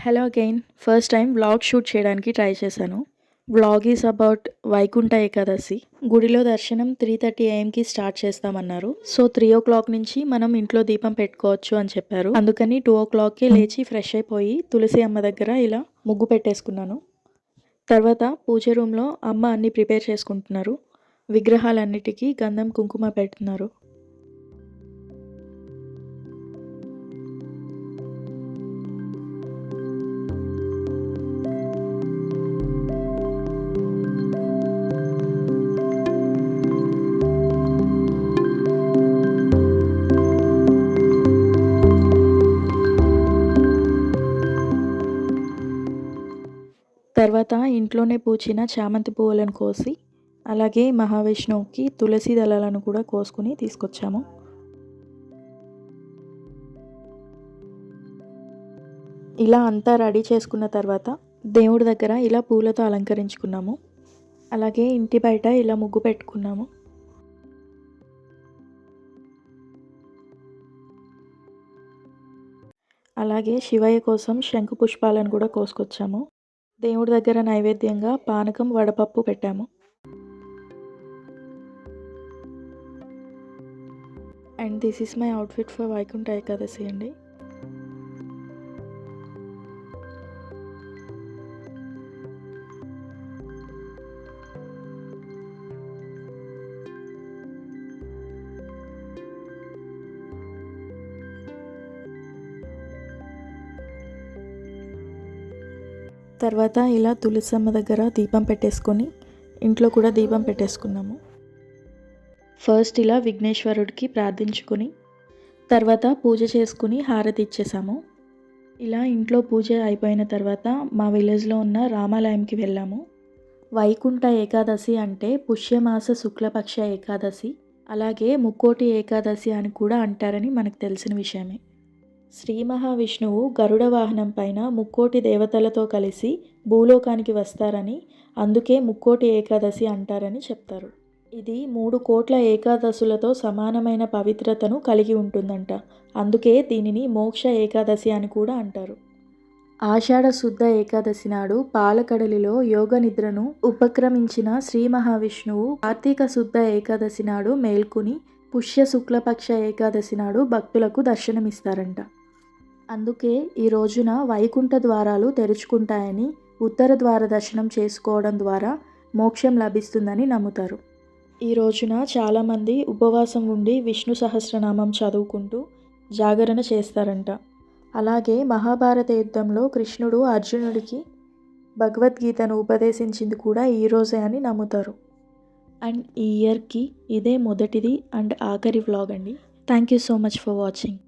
Hello again. First time vlog shoot చేయడానికి try చేశాను. Vlog is about Vaikuntha Ekadashi. గుడిలో దర్శనం 3:30 AM స్టార్ట్ చేస్తామన్నారు. సో 3 o'clock నుంచి మనం ఇంట్లో దీపం పెట్టుకోవచ్చు అని చెప్పారు. అందుకని 2 o'clockకే లేచి ఫ్రెష్ అయిపోయి తులసి అమ్మ దగ్గర ఇలా ముగ్గు పెట్టేసుకున్నాను. తర్వాత పూజ రూమ్లో అమ్మ అన్ని ప్రిపేర్ చేసుకుంటున్నారు. విగ్రహాలన్నిటికీ గంధం కుంకుమ పెడుతున్నారు. తర్వాత ఇంట్లోనే పూచిన చామంతి పువ్వులను కోసి అలాగే మహావిష్ణువుకి తులసి దళాలను కూడా కోసుకుని తీసుకొచ్చాము. ఇలా అంతా రెడీ చేసుకున్న తర్వాత దేవుడి దగ్గర ఇలా పూలతో అలంకరించుకున్నాము. అలాగే ఇంటి బయట ఇలా ముగ్గు పెట్టుకున్నాము. అలాగే శివయ్య కోసం శంకు పుష్పాలను కూడా కోసుకొచ్చాము. దేవుడి దగ్గర నైవేద్యంగా పానకం వడపప్పు పెట్టాము. And this is my outfit for Vaikuntha Ekadashi అండి. తర్వాత ఇలా తులసమ్మ దగ్గర దీపం పెట్టేసుకొని ఇంట్లో కూడా దీపం పెట్టేసుకున్నాము. ఫస్ట్ ఇలా విఘ్నేశ్వరుడికి ప్రార్థించుకొని తర్వాత పూజ చేసుకుని హారతి ఇచ్చేసాము. ఇలా ఇంట్లో పూజ అయిపోయిన తర్వాత మా విలేజ్లో ఉన్న రామాలయంకి వెళ్ళాము. వైకుంఠ ఏకాదశి అంటే పుష్యమాస శుక్లపక్ష ఏకాదశి, అలాగే ముక్కోటి ఏకాదశి అని కూడా అంటారని మనకు తెలిసిన విషయమే. శ్రీ మహావిష్ణువు గరుడ వాహనం పైన ముక్కోటి దేవతలతో కలిసి భూలోకానికి వస్తారని, అందుకే ముక్కోటి ఏకాదశి అంటారని చెప్తారు. ఇది 3 కోట్ల ఏకాదశులతో సమానమైన పవిత్రతను కలిగి ఉంటుందంట. అందుకే దీనిని మోక్ష ఏకాదశి అని కూడా అంటారు. ఆషాఢ శుద్ధ ఏకాదశి నాడు పాలకడలిలో యోగ నిద్రను ఉపక్రమించిన శ్రీ మహావిష్ణువు కార్తీక శుద్ధ ఏకాదశి నాడు మేల్కొని పుష్య శుక్లపక్ష ఏకాదశి నాడు భక్తులకు దర్శనమిస్తారంట. అందుకే ఈ రోజున వైకుంఠ ద్వారాలు తెరుచుకుంటాయని, ఉత్తర ద్వార దర్శనం చేసుకోవడం ద్వారా మోక్షం లభిస్తుందని నమ్ముతారు. ఈ రోజున చాలామంది ఉపవాసం ఉండి విష్ణు సహస్రనామం చదువుకుంటూ జాగరణ చేస్తారంట. అలాగే మహాభారత యుద్ధంలో కృష్ణుడు అర్జునుడికి భగవద్గీతను ఉపదేశించింది కూడా ఈ రోజే అని నమ్ముతారు. అండ్ ఈ ఇయర్కి ఇదే మొదటిది అండ్ ఆఖరి వ్లాగ్ అండి. Thank you so much for watching.